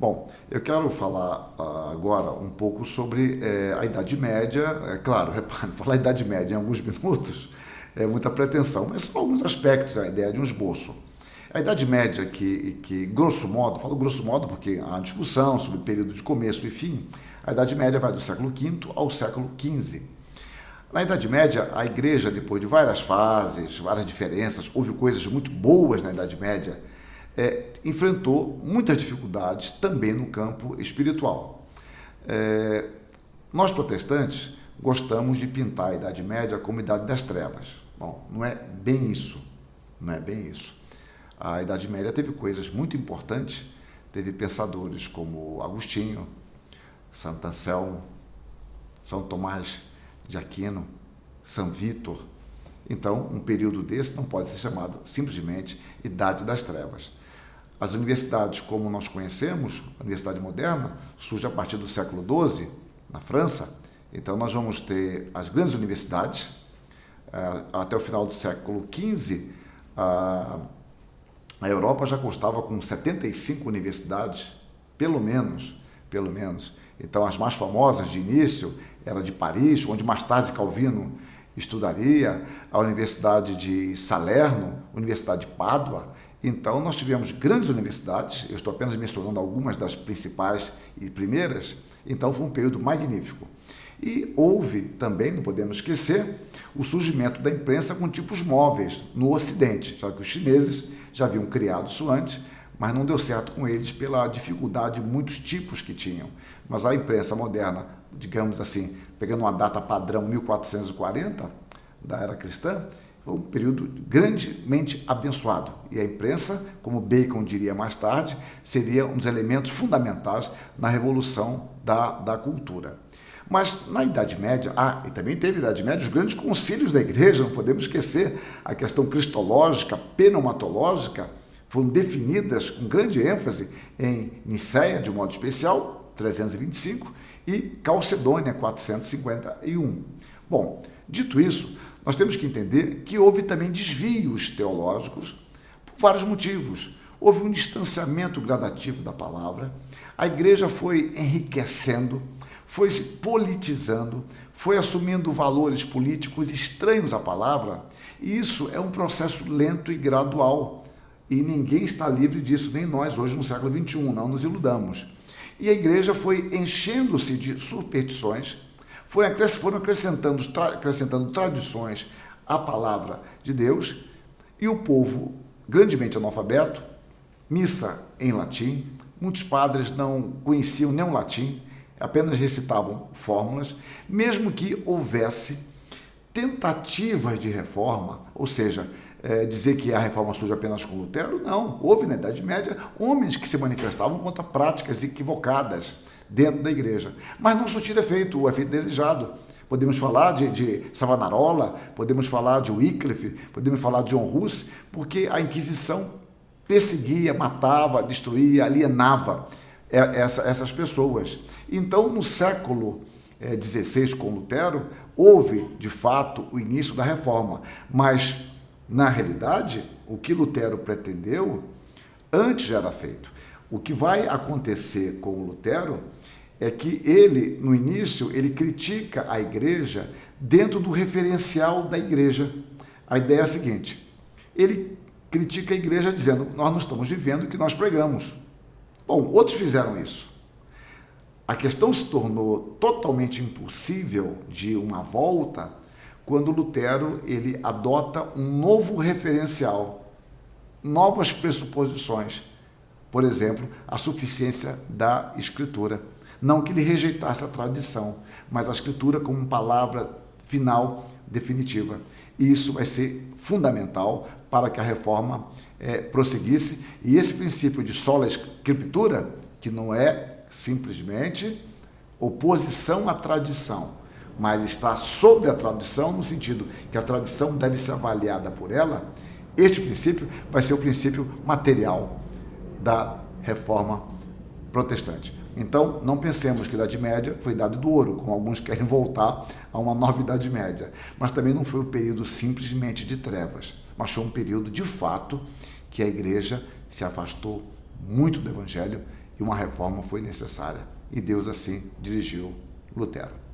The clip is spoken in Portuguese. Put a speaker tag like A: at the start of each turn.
A: Bom, eu quero falar agora um pouco sobre a Idade Média. É claro, repare, falar Idade Média em alguns minutos é muita pretensão, mas são alguns aspectos da ideia de um esboço. A Idade Média, que grosso modo, falo grosso modo porque há discussão sobre o período de começo e fim, a Idade Média vai do século V ao século XV. Na Idade Média, a Igreja, depois de várias fases, várias diferenças, houve coisas muito boas na Idade Média, enfrentou muitas dificuldades também no campo espiritual. Nós protestantes gostamos de pintar a Idade Média como Idade das Trevas. Bom, não é bem isso, não é bem isso. A Idade Média teve coisas muito importantes, teve pensadores como Agostinho, Santo Anselmo, São Tomás de Aquino, São Vítor. Então, um período desse não pode ser chamado simplesmente Idade das Trevas. As universidades, como nós conhecemos, a universidade moderna, surge a partir do século XII, na França. Então, nós vamos ter as grandes universidades. Até o final do século XV, a Europa já constava com 75 universidades, pelo menos. Então, as mais famosas de início era de Paris, onde mais tarde Calvino estudaria, a Universidade de Salerno, Universidade de Pádua. Então, nós tivemos grandes universidades, eu estou apenas mencionando algumas das principais e primeiras, então foi um período magnífico. E houve também, não podemos esquecer, o surgimento da imprensa com tipos móveis no Ocidente, já que os chineses já haviam criado isso antes, mas não deu certo com eles pela dificuldade de muitos tipos que tinham. Mas a imprensa moderna, digamos assim, pegando uma data padrão 1440, da era cristã, foi um período grandemente abençoado. E a imprensa, como Bacon diria mais tarde, seria um dos elementos fundamentais na revolução da cultura. Mas na Idade Média, e também teve na Idade Média os grandes concílios da igreja, não podemos esquecer a questão cristológica, pneumatológica, foram definidas com grande ênfase em Nicéia, de um modo especial, 325, e Calcedônia, 451. Bom, dito isso, nós temos que entender que houve também desvios teológicos por vários motivos. Houve um distanciamento gradativo da palavra, a igreja foi enriquecendo, foi se politizando, foi assumindo valores políticos estranhos à palavra, e isso é um processo lento e gradual. E ninguém está livre disso, nem nós hoje no século XXI, não nos iludamos. E a igreja foi enchendo-se de superstições, foram acrescentando tradições à palavra de Deus, e o povo, grandemente analfabeto, missa em latim, muitos padres não conheciam nem o latim, apenas recitavam fórmulas, mesmo que houvesse tentativas de reforma, ou seja, dizer que a reforma surge apenas com Lutero, não. Houve na Idade Média homens que se manifestavam contra práticas equivocadas dentro da igreja, mas não surtiram efeito, o efeito desejado. Podemos falar de Savonarola, podemos falar de Wycliffe, podemos falar de John Hus, porque a Inquisição perseguia, matava, destruía, alienava essas pessoas. Então, no século XVI, com Lutero, houve, de fato, o início da reforma, mas na realidade, o que Lutero pretendeu, antes já era feito. O que vai acontecer com o Lutero é que ele, no início, ele critica a igreja dentro do referencial da igreja. A ideia é a seguinte, ele critica a igreja dizendo, nós não estamos vivendo o que nós pregamos. Bom, outros fizeram isso. A questão se tornou totalmente impossível de uma volta quando Lutero ele adota um novo referencial, novas pressuposições. Por exemplo, a suficiência da Escritura. Não que ele rejeitasse a tradição, mas a Escritura como palavra final, definitiva. E isso vai ser fundamental para que a reforma prosseguisse. E esse princípio de sola Scriptura, que não é simplesmente oposição à tradição, mas está sobre a tradição no sentido que a tradição deve ser avaliada por ela, este princípio vai ser o princípio material da reforma protestante. Então, não pensemos que a Idade Média foi Idade do Ouro, como alguns querem voltar a uma nova Idade Média, mas também não foi um período simplesmente de trevas, mas foi um período, de fato, que a igreja se afastou muito do Evangelho e uma reforma foi necessária. E Deus assim dirigiu Lutero.